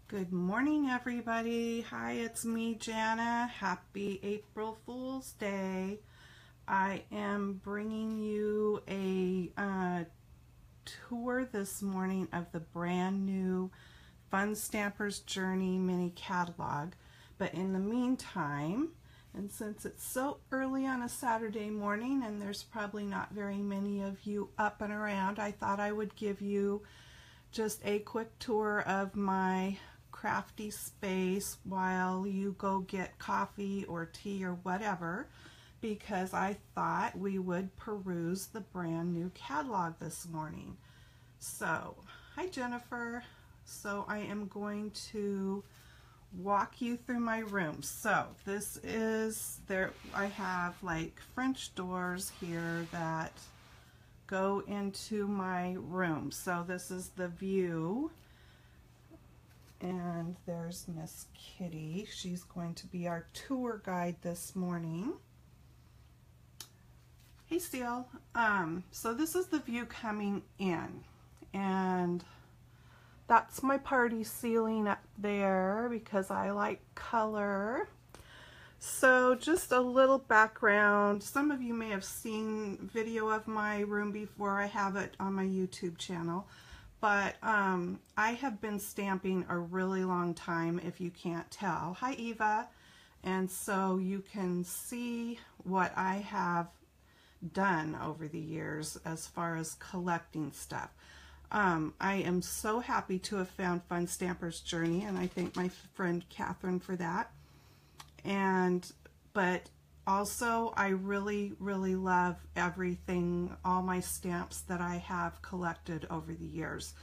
Good morning, everybody. Hi, it's me, Jana. Happy April Fool's Day. I am bringing you a tour this morning of the brand new Fun Stampers Journey mini catalog. But in the meantime, and since it's so early on a Saturday morning and there's probably not very many of you up and around, I thought I would give you just a quick tour of my crafty space while you go get coffee or tea or whatever, because I thought we would peruse the brand new catalog this morning. So, hi Jennifer. So I am going to walk you through my room. So this is there. I have like French doors here that go into my room. So this is the view. And there's Miss Kitty. She's going to be our tour guide this morning. Hey, Steele. So this is the view coming in. And that's my party ceiling up there because I like color. So just a little background. Some of you may have seen video of my room before. I have it on my YouTube channel. But I have been stamping a really long time, if you can't tell. Hi, Eva. And so you can see what I have done over the years as far as collecting stuff. I am so happy to have found Fun Stampers Journey, and I thank my friend Catherine for that. But also, I really, really love everything, all my stamps that I have collected over the years.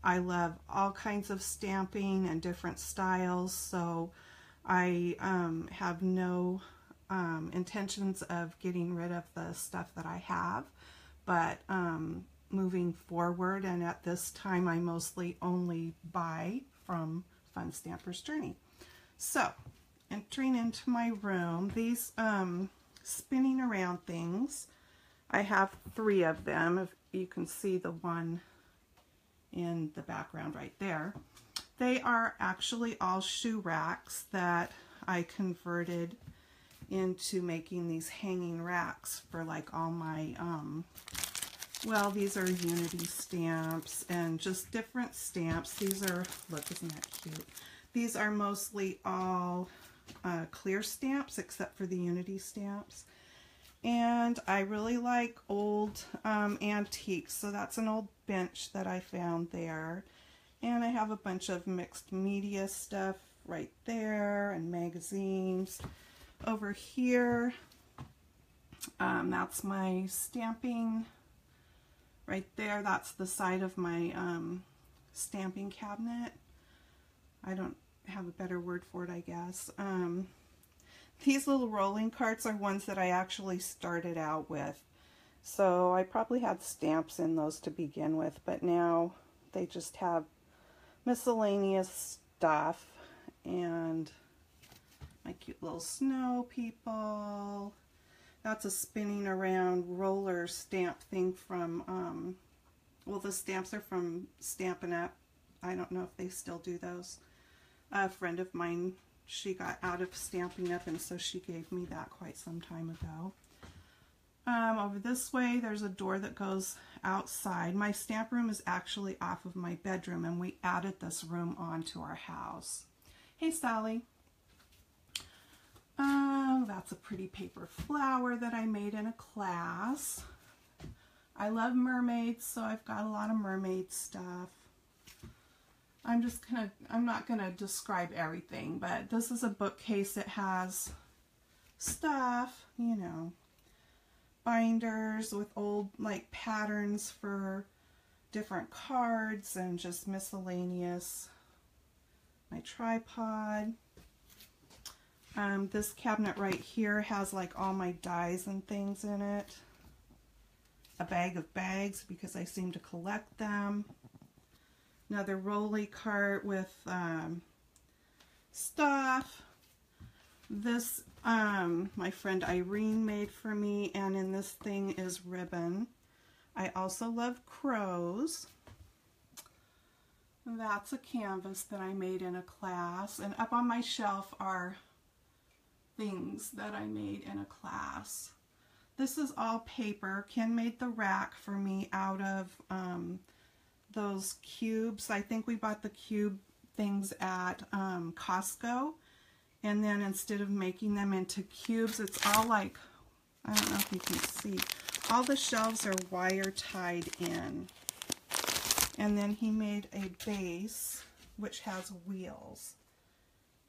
I love all kinds of stamping and different styles, so I have no intentions of getting rid of the stuff that I have, but moving forward, and at this time I mostly only buy from Fun Stampers Journey. So, entering into my room, these spinning around things, I have 3 of them. If you can see the one in the background right there. They are actually all shoe racks that I converted into making these hanging racks for like all my, well, these are Unity stamps and just different stamps. These are, look, isn't that cute? These are mostly all clear stamps except for the Unity stamps, and I really like old antiques, so that's an old bench that I found there, and I have a bunch of mixed media stuff right there and magazines over here. That's my stamping right there. That's the side of my stamping cabinet. I don't have a better word for it, I guess. These little rolling carts are ones that I actually started out with. So I probably had stamps in those to begin with, but now they just have miscellaneous stuff. And my cute little snow people. That's a spinning around roller stamp thing from, well, the stamps are from Stampin' Up. I don't know if they still do those. A friend of mine, she got out of Stampin' Up, and so she gave me that quite some time ago. Over this way, there's a door that goes outside. My stamp room is actually off of my bedroom, and we added this room onto our house. Hey, Sally. That's a pretty paper flower that I made in a class. I love mermaids, so I've got a lot of mermaid stuff. I'm not gonna describe everything, but this is a bookcase that has stuff, you know, binders with old like patterns for different cards and just miscellaneous. My tripod. This cabinet right here has like all my dies and things in it. A bag of bags because I seem to collect them. Another rolly cart with stuff. This my friend Irene made for me, and in this thing is ribbon. I also love crows. That's a canvas that I made in a class, and up on my shelf are things that I made in a class. This is all paper. Ken made the rack for me out of those cubes. I think we bought the cube things at Costco, and then instead of making them into cubes, it's all like, I don't know if you can see, all the shelves are wire tied in. And then he made a base which has wheels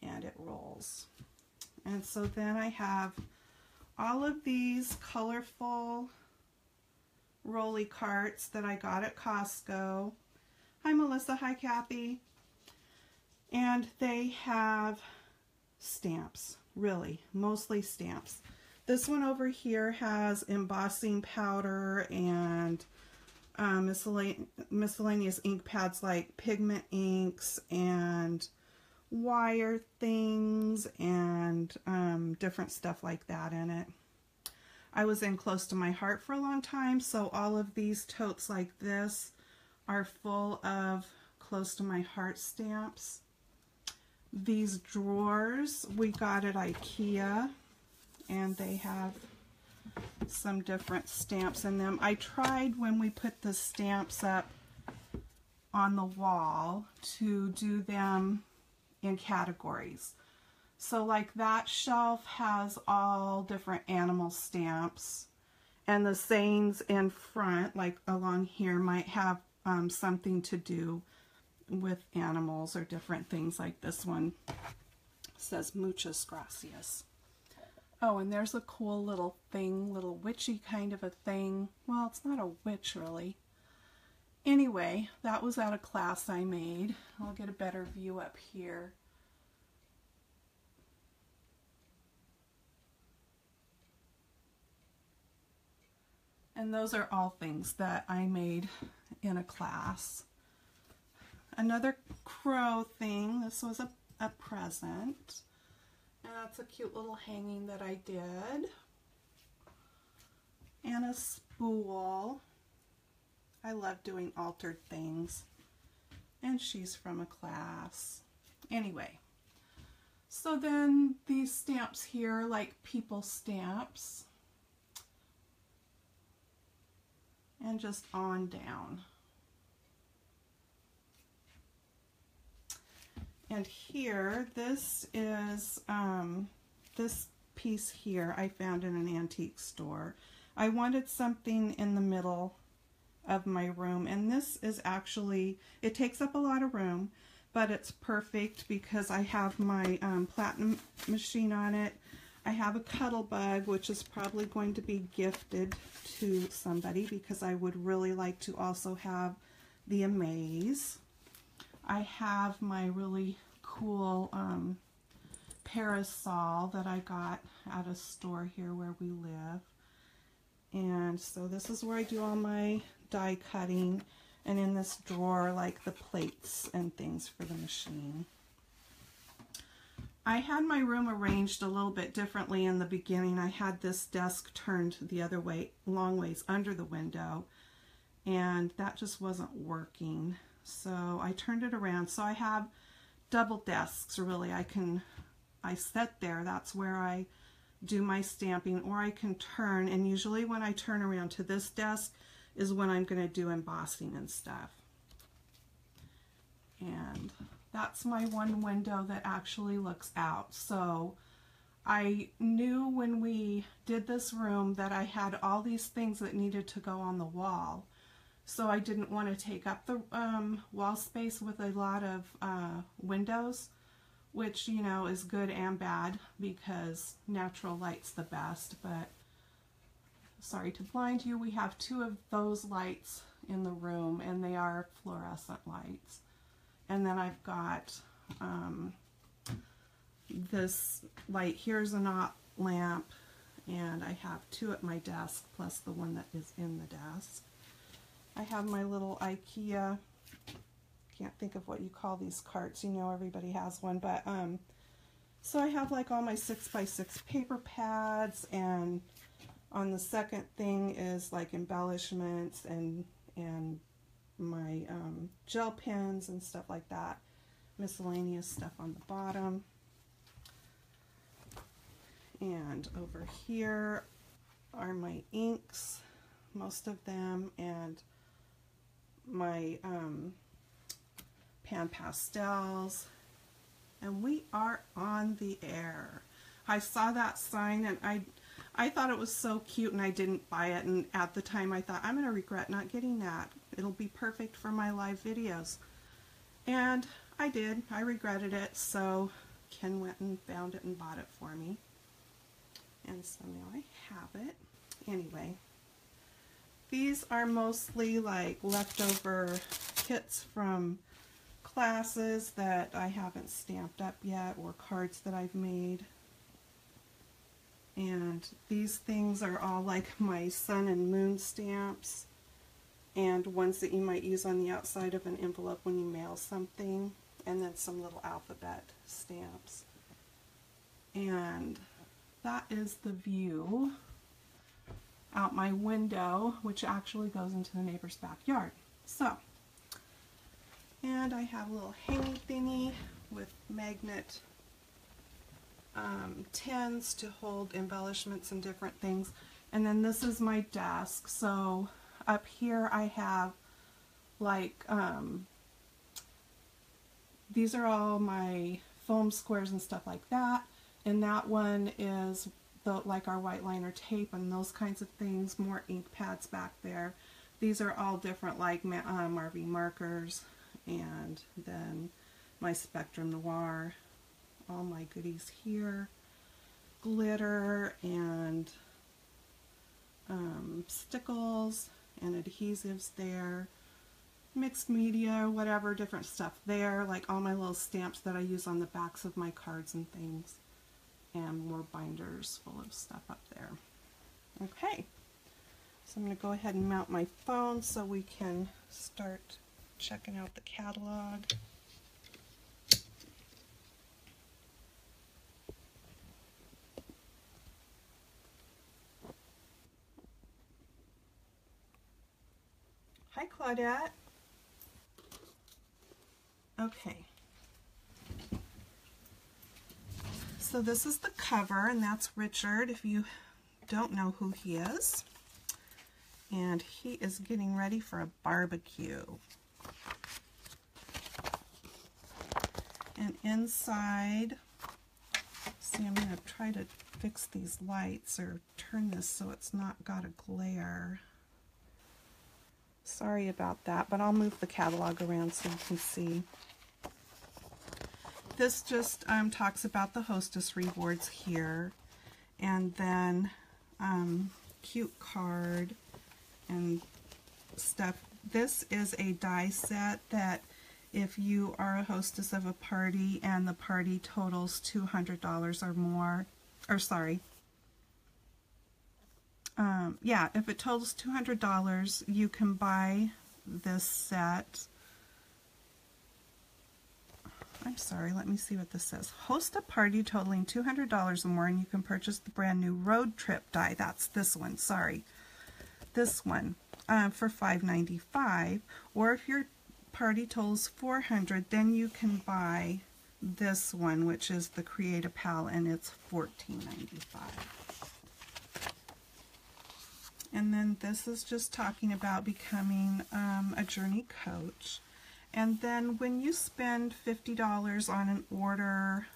and it rolls. And so then I have all of these colorful rolly carts that I got at Costco. Hi Melissa, hi Kathy. And they have stamps, really, mostly stamps. This one over here has embossing powder and miscellaneous ink pads like pigment inks and wire things and different stuff like that in it. I was in Close to My Heart for a long time, so all of these totes like this are full of Close to My Heart stamps. These drawers we got at IKEA, and they have some different stamps in them. I tried when we put the stamps up on the wall to do them in categories. So like that shelf has all different animal stamps, and the sayings in front, like along here, might have something to do with animals or different things. Like this one says muchas gracias. Oh, and there's a cool little thing, little witchy kind of a thing. Well, it's not a witch really. Anyway, that was at a class I made. I'll get a better view up here. And those are all things that I made in a class. Another crow thing. This was a present. And that's a cute little hanging that I did. And a spool. I love doing altered things. And she's from a class. Anyway, so then these stamps here, like people stamps. And just on down. And here, this is, this piece here I found in an antique store. I wanted something in the middle of my room, and this is actually, it takes up a lot of room, but it's perfect because I have my platinum machine on it. I have a cuddle bug, which is probably going to be gifted to somebody because I would really like to also have the Amaze. I have my really cool parasol that I got at a store here where we live. And so this is where I do all my die cutting, and in this drawer, like the plates and things for the machine. I had my room arranged a little bit differently in the beginning. I had this desk turned the other way, long ways under the window, and that just wasn't working. So I turned it around. So I have double desks, really. I sit there, that's where I do my stamping, or I can turn, and usually when I turn around to this desk is when I'm going to do embossing and stuff. And that's my one window that actually looks out. So I knew when we did this room that I had all these things that needed to go on the wall. So I didn't want to take up the wall space with a lot of windows, which, you know, is good and bad because natural light's the best. But sorry to blind you, we have two of those lights in the room, and they are fluorescent lights. And then I've got this light. Here's a knot lamp, and I have two at my desk plus the one that is in the desk. I have my little IKEA, can't think of what you call these carts, you know, everybody has one, but so I have like all my 6x6 paper pads, and on the second thing is like embellishments and my gel pens and stuff like that. Miscellaneous stuff on the bottom. And over here are my inks, most of them, and my pan pastels. And we are on the air. I saw that sign and I thought it was so cute and I didn't buy it, and at the time I thought, I'm going to regret not getting that. It'll be perfect for my live videos. And I did. I regretted it, so Ken went and found it and bought it for me. And so now I have it. Anyway, these are mostly like leftover kits from classes that I haven't stamped up yet, or cards that I've made. And these things are all like my sun and moon stamps, and ones that you might use on the outside of an envelope when you mail something, and then some little alphabet stamps. And that is the view out my window, which actually goes into the neighbor's backyard. So, and I have a little hanging thingy with magnet tins to hold embellishments and different things. And then this is my desk. So up here I have like these are all my foam squares and stuff like that, and that one is the like our white liner tape and those kinds of things. More ink pads back there. These are all different, like Marvy markers, and then my Spectrum Noir, all my goodies here, glitter and stickles and adhesives there, mixed media, whatever, different stuff there, like all my little stamps that I use on the backs of my cards and things, and more binders full of stuff up there. Okay, so I'm going to go ahead and mount my phone so we can start checking out the catalog. Hi, Claudette. Okay. So this is the cover, and that's Richard, if you don't know who he is. And he is getting ready for a barbecue. And inside, see, I'm going to try to fix these lights or turn this so it's not got a glare. Sorry about that, but I'll move the catalog around so you can see. This just talks about the hostess rewards here, and then cute card and stuff. This is a die set that if you are a hostess of a party and the party totals $200 or more, or sorry, yeah, if it totals $200, you can buy this set. I'm sorry, let me see what this says. Host a party totaling $200 or more and you can purchase the brand new road trip die. That's this one, sorry. This one for $5.95. Or if your party totals $400, then you can buy this one, which is the Create a Pal, and it's $14.95. And then this is just talking about becoming a journey coach. And then when you spend $50 on an order,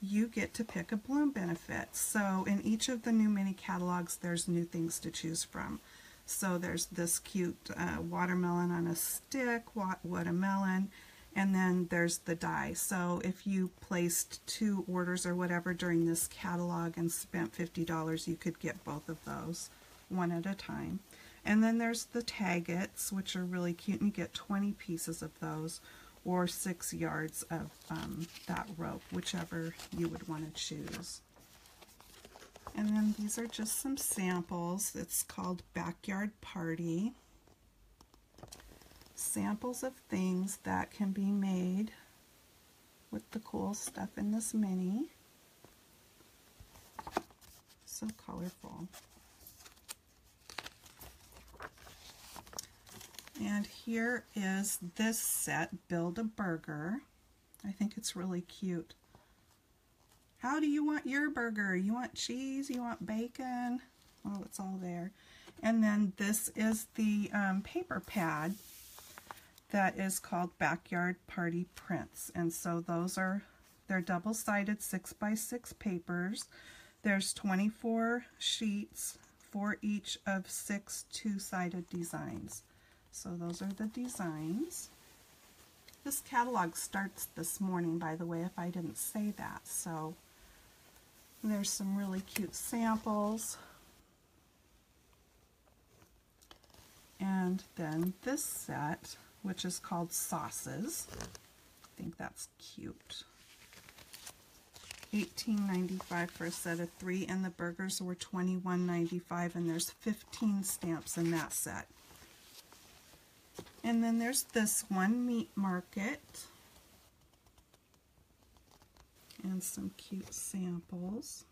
you get to pick a bloom benefit. So in each of the new mini catalogs, there's new things to choose from. So there's this cute watermelon on a stick, watermelon, and then there's the die. So if you placed 2 orders or whatever during this catalog and spent $50, you could get both of those, one at a time. And then there's the Taggets, which are really cute, and you get 20 pieces of those, or 6 yards of that rope, whichever you would want to choose. And then these are just some samples. It's called Backyard Party. Samples of things that can be made with the cool stuff in this mini. So colorful. And here is this set, Build a Burger. I think it's really cute. How do you want your burger? You want cheese? You want bacon? Oh, it's all there. And then this is the paper pad that is called Backyard Party Prints. And so they're double-sided 6x6 papers. There's 24 sheets for each of 6 two-sided designs. So those are the designs. This catalog starts this morning, by the way, if I didn't say that. So there's some really cute samples. And then this set, which is called Sauces. I think that's cute. $18.95 for a set of 3, and the burgers were $21.95, and there's 15 stamps in that set. And then there's this one, Meat Market, and some cute samples.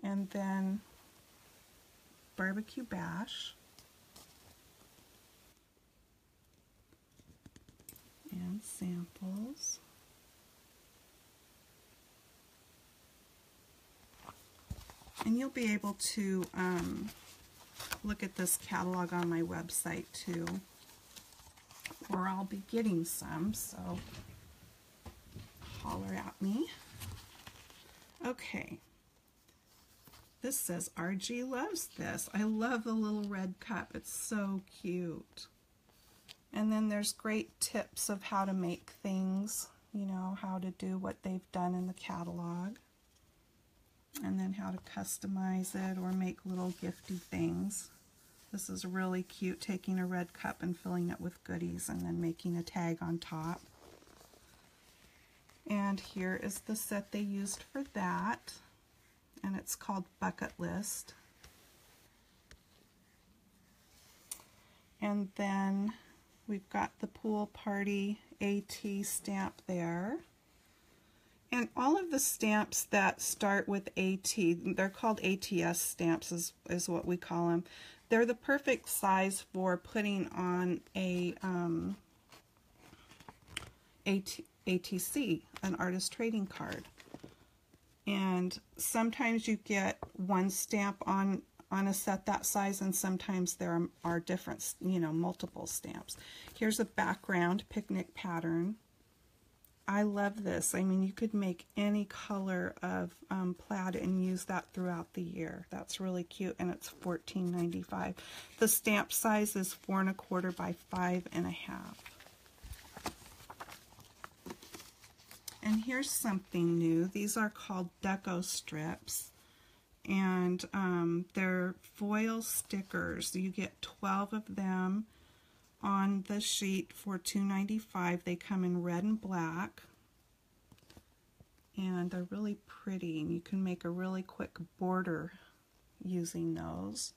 And then Barbecue Bash. And samples. And you'll be able to look at this catalog on my website too, or I'll be getting some, so holler at me. Okay. This says RG loves this. I love the little red cup. It's so cute. And then there's great tips of how to make things, you know, how to do what they've done in the catalog. And then how to customize it or make little gifty things. This is really cute, taking a red cup and filling it with goodies and then making a tag on top. And here is the set they used for that. And it's called Bucket List. And then we've got the Pool Party AT stamp there. And all of the stamps that start with AT, they're called ATS stamps is what we call them. They're the perfect size for putting on a ATC, an artist trading card. And sometimes you get one stamp on a set that size, and sometimes there are different, you know, multiple stamps. Here's a background picnic pattern. I love this. I mean, you could make any color of plaid and use that throughout the year. That's really cute, and it's $14.95. The stamp size is 4 1/4 by 5 1/2. And here's something new. These are called deco strips, and they're foil stickers. You get 12 of them on the sheet for $2.95. They come in red and black, and they're really pretty, and you can make a really quick border using those.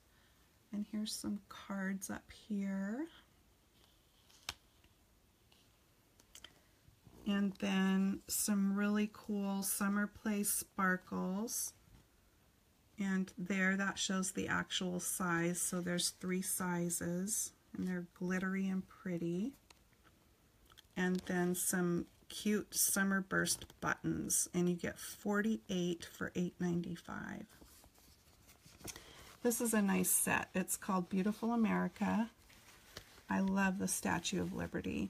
And here's some cards up here. And then some really cool Summer Play sparkles. And there, that shows the actual size. So there's 3 sizes, and they're glittery and pretty. And then some cute Summer Burst buttons, and you get 48 for $8.95. This is a nice set. It's called Beautiful America. I love the Statue of Liberty.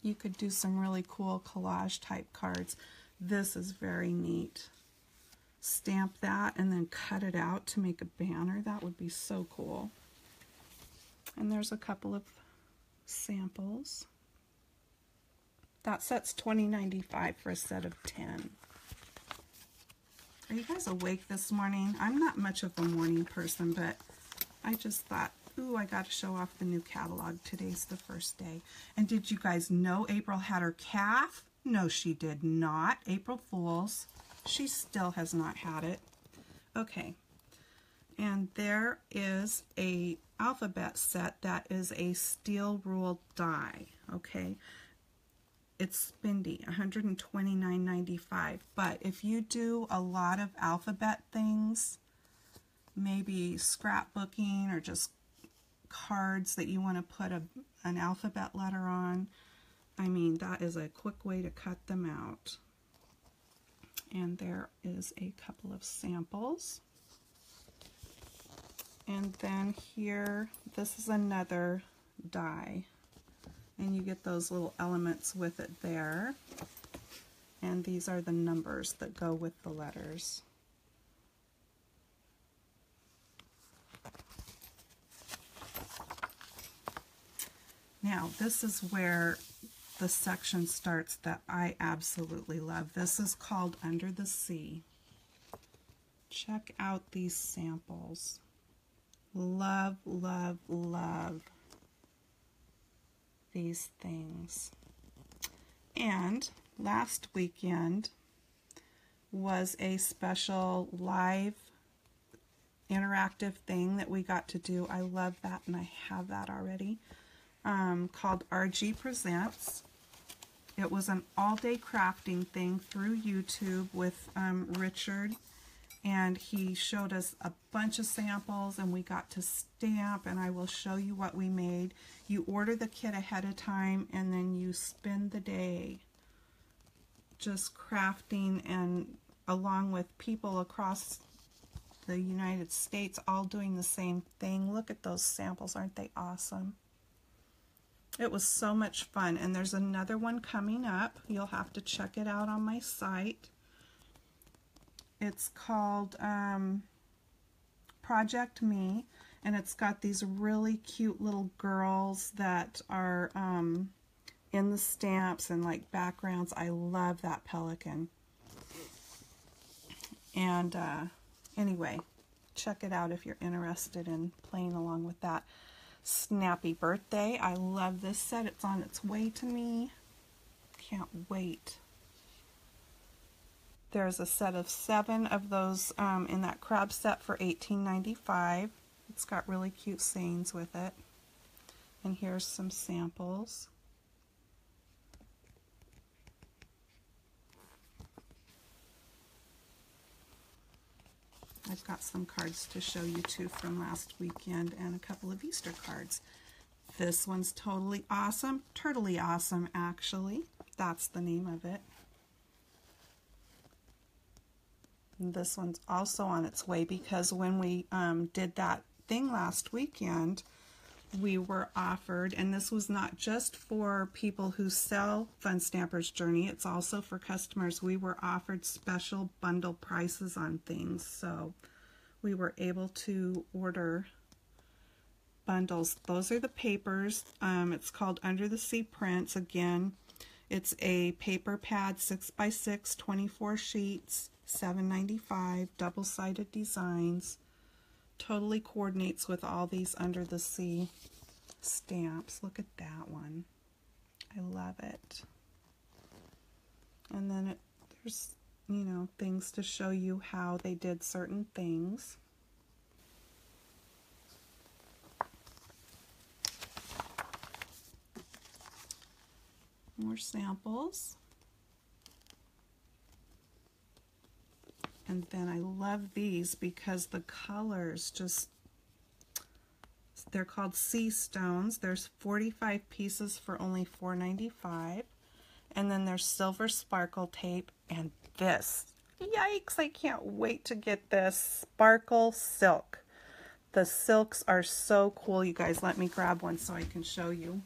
You could do some really cool collage type cards. This is very neat. Stamp that and then cut it out to make a banner. That would be so cool. And there's a couple of samples. That set's $20.95 for a set of 10. Are you guys awake this morning? I'm not much of a morning person, but I just thought, ooh, I got to show off the new catalog. Today's the first day. And did you guys know April had her calf? No, she did not. April Fools. She still has not had it. Okay. And there is a alphabet set that is a steel ruled die. Okay. it's spendy, $129.95. But if you do a lot of alphabet things, maybe scrapbooking or just cards that you want to put an alphabet letter on, I mean, that is a quick way to cut them out. And there is a couple of samples. And then here, this is another die. And you get those little elements with it there. And these are the numbers that go with the letters. Now, this is where the section starts that I absolutely love. This is called Under the Sea. Check out these samples. Love, love, love these things. And last weekend was a special live interactive thing that we got to do. I love that, and I have that already. Called RG Presents. It was an all-day crafting thing through YouTube with Richard, and he showed us a bunch of samples, and we got to stamp, and I will show you what we made. You order the kit ahead of time, and then you spend the day just crafting, and along with people across the United States all doing the same thing. Look at those samples, aren't they awesome? It was so much fun, and there's another one coming up. You'll have to check it out on my site. It's called Project Me, and it's got these really cute little girls that are in the stamps and like backgrounds. I love that pelican. And anyway, check it out if you're interested in playing along with that. Snappy Birthday. I love this set. It's on its way to me. Can't wait. There's a set of 7 of those in that crab set for $18.95. It's got really cute sayings with it. And here's some samples. I've got some cards to show you too from last weekend, and a couple of Easter cards. This one's totally awesome. Turtly awesome, actually. That's the name of it. And this one's also on its way, because when we did that thing last weekend, we were offered, and this was not just for people who sell Fun Stampers Journey, it's also for customers. We were offered special bundle prices on things, so we were able to order bundles. Those are the papers. It's called Under the Sea Prints. Again, it's a paper pad, 6x6, 24 sheets, $7.95, double-sided designs. Totally coordinates with all these Under the Sea stamps. Look at that one. I love it. And then there's, you know, things to show you how they did certain things. More samples. And then I love these because the colors just, they're called Sea Stones. There's 45 pieces for only $4.95. And then there's silver sparkle tape, and this. Yikes, I can't wait to get this sparkle silk. The silks are so cool, you guys. Let me grab one so I can show you.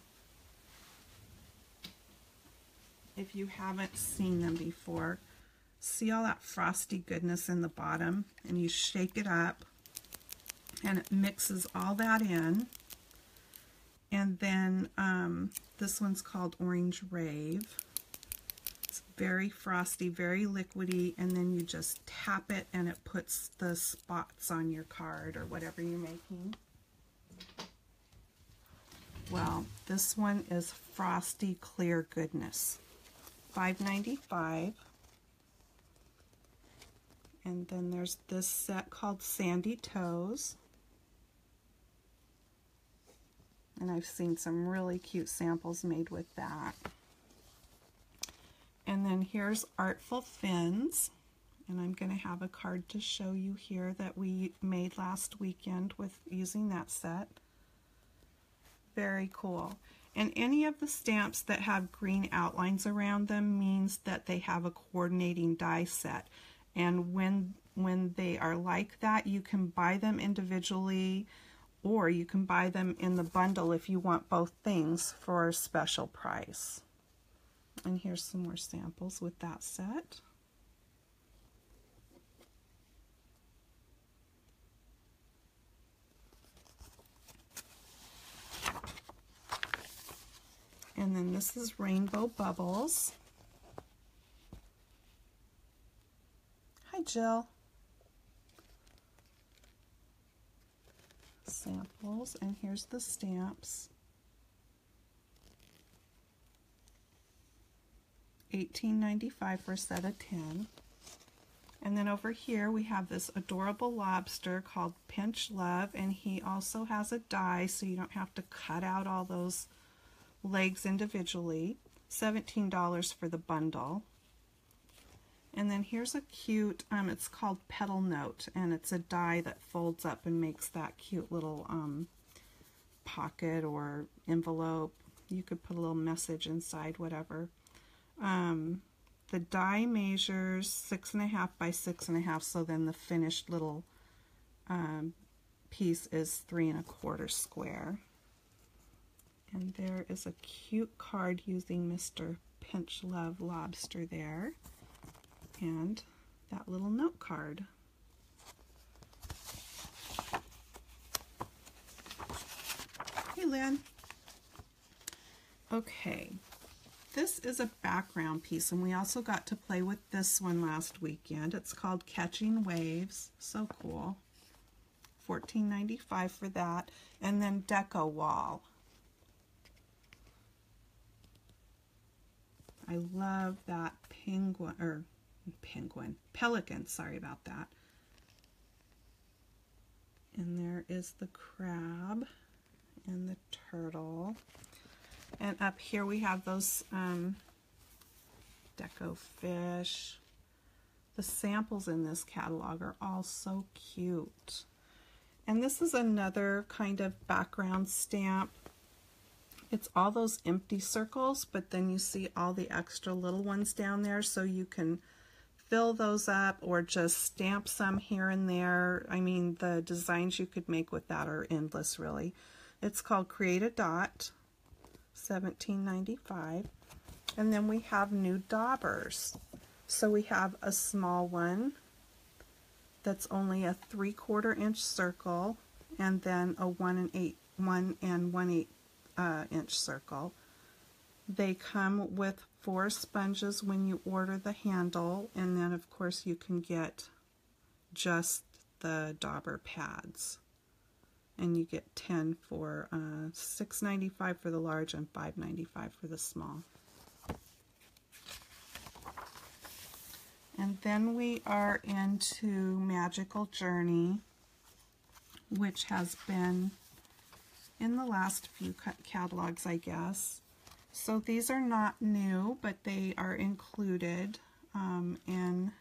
If you haven't seen them before, see all that frosty goodness in the bottom, and you shake it up and it mixes all that in. And then this one's called Orange Rave. It's very frosty, very liquidy, and then you just tap it and it puts the spots on your card or whatever you're making. Well, this one is Frosty Clear Goodness. $5.95. And then there's this set called Sandy Toes. And I've seen some really cute samples made with that. And then here's Artful Fins. And I'm going to have a card to show you here that we made last weekend with using that set. Very cool. And any of the stamps that have green outlines around them means that they have a coordinating die set. And when they are like that, you can buy them individually, or you can buy them in the bundle if you want both things for a special price. And here's some more samples with that set. And then this is Rainbow Bubbles. Hi, Jill. Samples, and here's the stamps. $18.95 for a set of 10. And then over here we have this adorable lobster called Pinch Love, and he also has a die so you don't have to cut out all those legs individually. $17 for the bundle. And then here's a cute, it's called Petal Note, and it's a die that folds up and makes that cute little pocket or envelope. You could put a little message inside, whatever. The die measures 6.5 by 6.5, so then the finished little piece is 3¼ square. And there is a cute card using Mr. Pinch Love Lobster there, and that little note card. Hey, Lynn. Okay, this is a background piece, and we also got to play with this one last weekend. It's called Catching Waves. So cool. $14.95 for that. And then Deco Wall. I love that pelican, sorry about that. And there is the crab and the turtle. And up here we have those deco fish. The samples in this catalog are all so cute. And this is another kind of background stamp. It's all those empty circles, but then you see all the extra little ones down there, so you can fill those up or just stamp some here and there. I mean, the designs you could make with that are endless, really. It's called Create a Dot, $17.95. And then we have new daubers. So we have a small one that's only a 3/4 inch circle, and then a 1 1/8 inch circle. They come with 4 sponges when you order the handle, and then of course you can get just the dauber pads, and you get 10 for $6.95 for the large and $5.95 for the small. And then we are into Magical Journey, which has been in the last few catalogs, I guess. So these are not new, but they are included in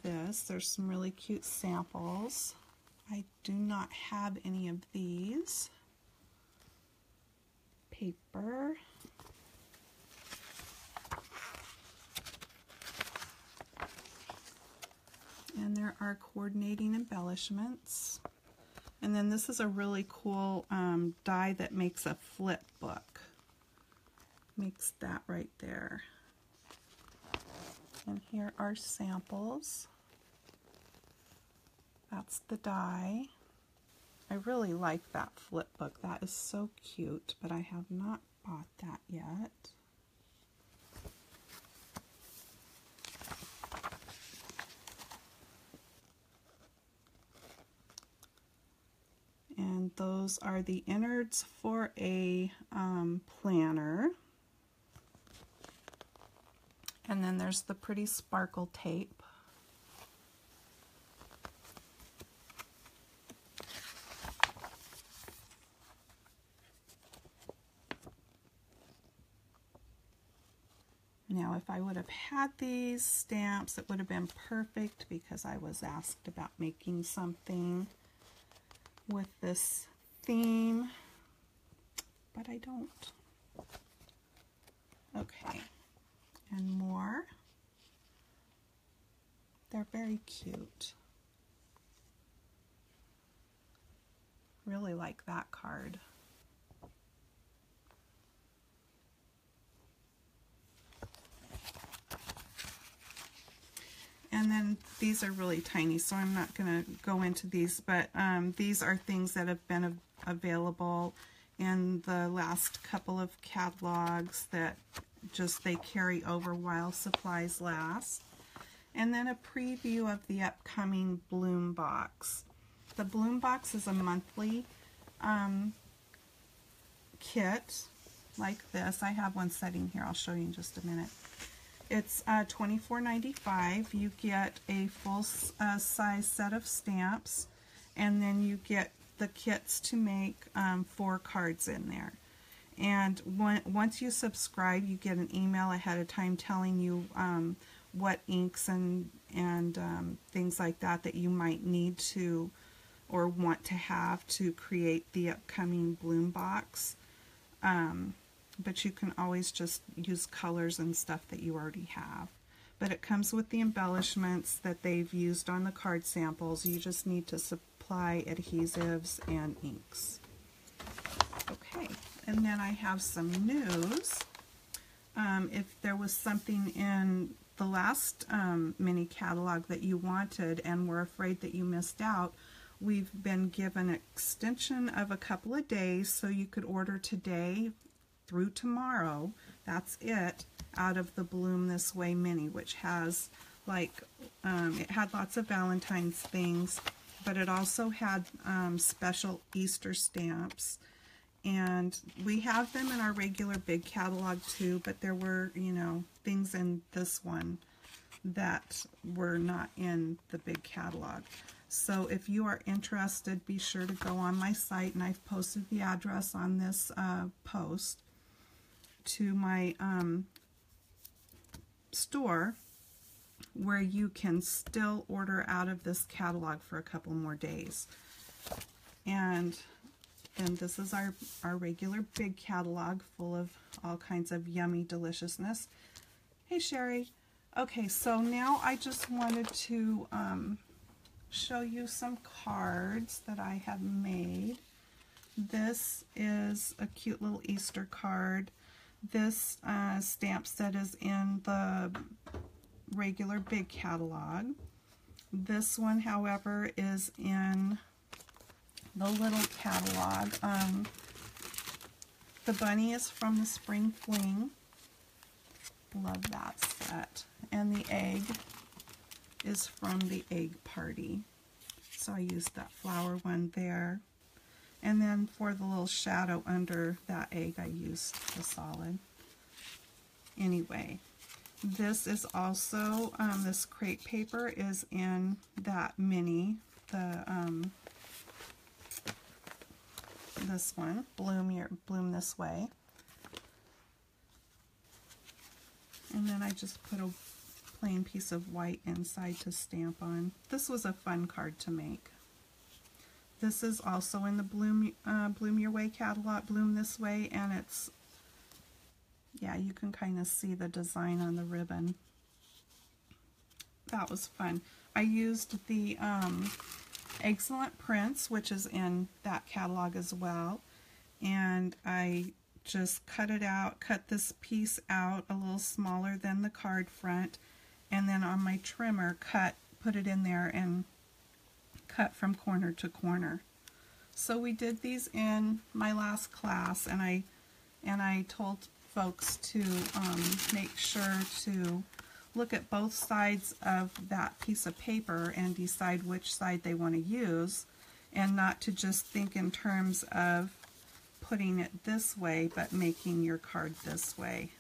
this. There's some really cute samples. I do not have any of these. Paper. And there are coordinating embellishments. And then this is a really cool die that makes a flip book. Makes that right there. And here are samples. That's the die. I really like that flip book. That is so cute, but I have not bought that yet. And those are the innards for a planner. And then there's the pretty sparkle tape. if I would have had these stamps, it would have been perfect because I was asked about making something with this theme, but I don't. Okay, and more. They're very cute. Really like that card. And then these are really tiny, so I'm not going to go into these, but these are things that have been available in the last couple of catalogs that just they carry over while supplies last. And then a preview of the upcoming Bloom Box. The Bloom Box is a monthly kit like this. I have one sitting here. I'll show you in just a minute. It's $24.95. You get a full size set of stamps, and then you get the kits to make 4 cards in there. And once you subscribe, you get an email ahead of time telling you what inks and things like that you might need to or want to have to create the upcoming Bloom Box. But you can always just use colors and stuff that you already have. But it comes with the embellishments that they've used on the card samples. You just need to supply adhesives and inks. Okay, and then I have some news. If there was something in the last mini catalog that you wanted and were afraid that you missed out, we've been given an extension of a couple of days, so you could order today through tomorrow. That's it, out of the Bloom This Way mini, which has like it had lots of Valentine's things, but it also had special Easter stamps, and we have them in our regular big catalog too, but there were, you know, things in this one that were not in the big catalog. So if you are interested, be sure to go on my site, and I've posted the address on this post to my store, where you can still order out of this catalog for a couple more days. And this is our regular big catalog full of all kinds of yummy deliciousness. Hey Sherry. Okay, so now I just wanted to show you some cards that I have made. This is a cute little Easter card. This stamp set is in the regular big catalog. This one, however, is in the little catalog. The bunny is from the Spring Fling. Love that set. And the egg is from the Egg Party. So I used that flower one there. And then for the little shadow under that egg, I used the solid. Anyway, this is also, this crepe paper is in that mini, this one, Bloom This Way. And then I just put a plain piece of white inside to stamp on. This was a fun card to make. This is also in the Bloom Your Way catalog, Bloom This Way, and it's, yeah, you can kind of see the design on the ribbon. That was fun. I used the Excellent Prints, which is in that catalog as well, and I just cut this piece out a little smaller than the card front, and then on my trimmer put it in there and cut from corner to corner. So we did these in my last class, and I told folks to make sure to look at both sides of that piece of paper and decide which side they want to use, and not to just think in terms of putting it this way but making your card this way.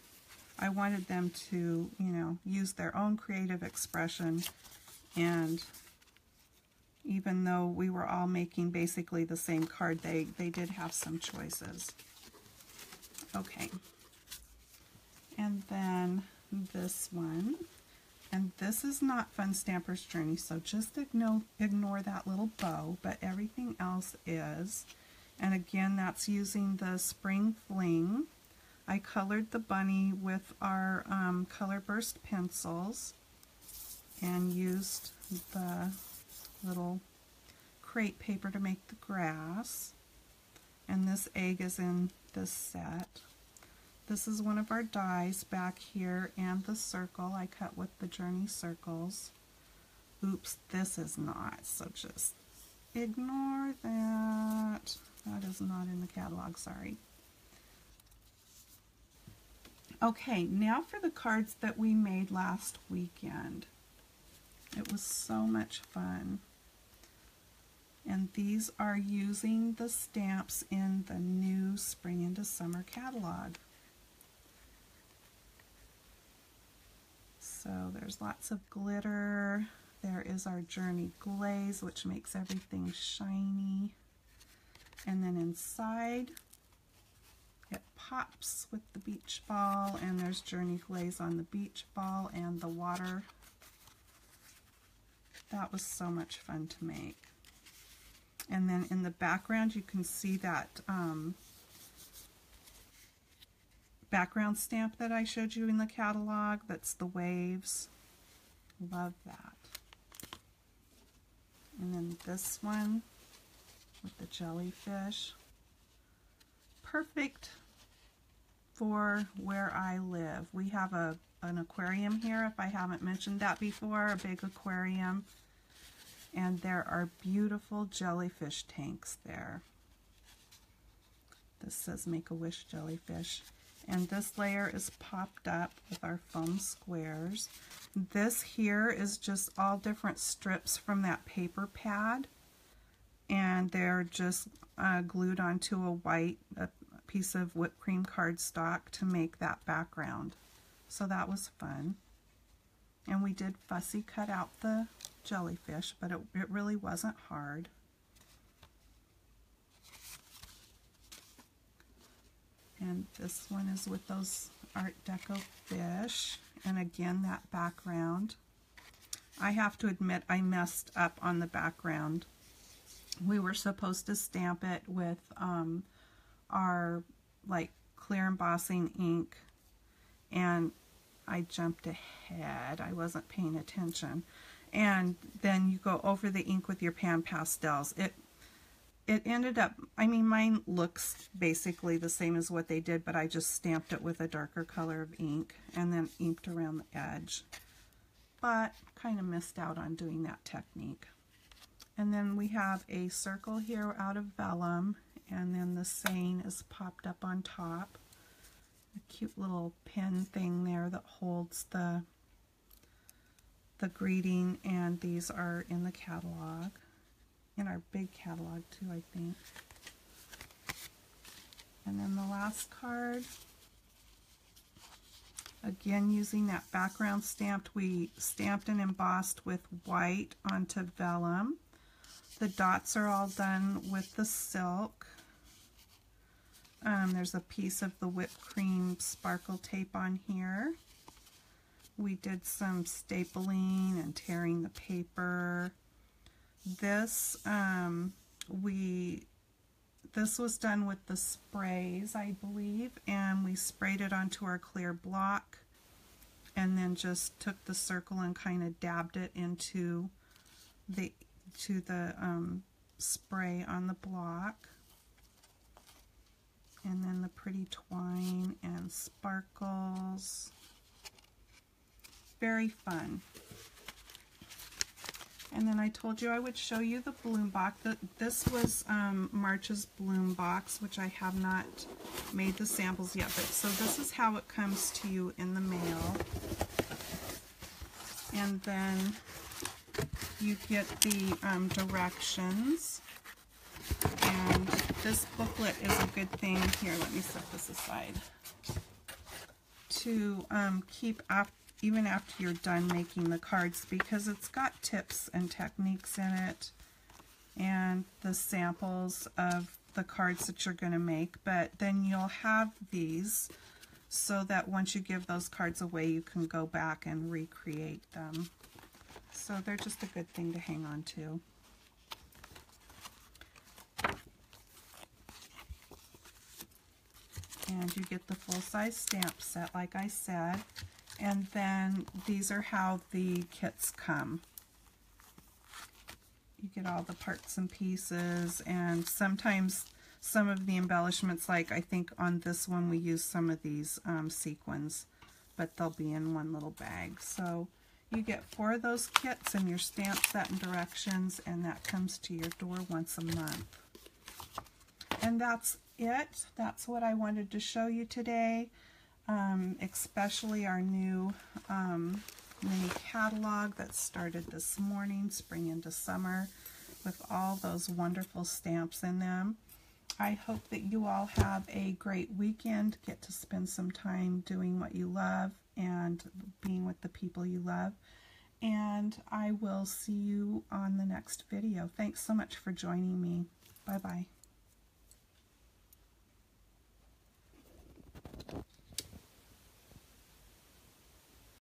I wanted them to, you know, use their own creative expression, and even though we were all making basically the same card, they did have some choices. Okay. And then this one. And this is not Fun Stamper's Journey, so just ignore that little bow, but everything else is. And again, that's using the Spring Fling. I colored the bunny with our Color Burst pencils and used the little crepe paper to make the grass. And this egg is in this set. This is one of our dies back here, and the circle I cut with the Journey circles. Oops, this is not, so just ignore that. That is not in the catalog, sorry. Okay, now for the cards that we made last weekend. It was so much fun. And these are using the stamps in the new Spring into Summer catalog. So there's lots of glitter. There is our Journey glaze, which makes everything shiny. And then inside, it pops with the beach ball, and there's Journey glaze on the beach ball and the water. That was so much fun to make. And then in the background, you can see that background stamp that I showed you in the catalog. That's the waves. Love that. And then this one with the jellyfish. Perfect for where I live. We have an aquarium here, if I haven't mentioned that before, a big aquarium. And there are beautiful jellyfish tanks there. This says Make-A-Wish jellyfish. And this layer is popped up with our foam squares. This here is just all different strips from that paper pad. And they're just glued onto a piece of whipped cream cardstock to make that background. So that was fun. And we did fussy cut out the jellyfish, but it really wasn't hard. And this one is with those Art Deco fish. And again, that background. I have to admit I messed up on the background. We were supposed to stamp it with our like clear embossing ink, and I jumped ahead. I wasn't paying attention. And then you go over the ink with your pan pastels. It ended up, I mean, mine looks basically the same as what they did, but I just stamped it with a darker color of ink and then inked around the edge. But kind of missed out on doing that technique. And then we have a circle here out of vellum, and then the saying is popped up on top. A cute little pin thing there that holds the greeting, and these are in the catalog. In our big catalog too, I think. And then the last card, again using that background stamp, we stamped and embossed with white onto vellum. The dots are all done with the silk. There's a piece of the whipped cream sparkle tape on here. We did some stapling and tearing the paper. This this was done with the sprays, I believe, and we sprayed it onto our clear block and then just took the circle and kind of dabbed it into the spray on the block. And then the pretty twine and sparkles. Very fun. And then I told you I would show you the bloom box. This was March's bloom box, which I have not made the samples yet. But so this is how it comes to you in the mail. And then you get the directions. And this booklet is a good thing. Here, let me set this aside. To keep up even after you're done making the cards, because it's got tips and techniques in it and the samples of the cards that you're going to make. But then you'll have these so that once you give those cards away, you can go back and recreate them. So they're just a good thing to hang on to. And you get the full-size stamp set, like I said. And then these are how the kits come. You get all the parts and pieces, and sometimes some of the embellishments, like I think on this one we use some of these sequins, but they'll be in one little bag. So you get 4 of those kits and your stamp set and directions, and that comes to your door once a month. And that's it. That's what I wanted to show you today, especially our new mini catalog that started this morning, spring into summer, with all those wonderful stamps in them. I hope that you all have a great weekend, get to spend some time doing what you love and being with the people you love. And I will see you on the next video. Thanks so much for joining me.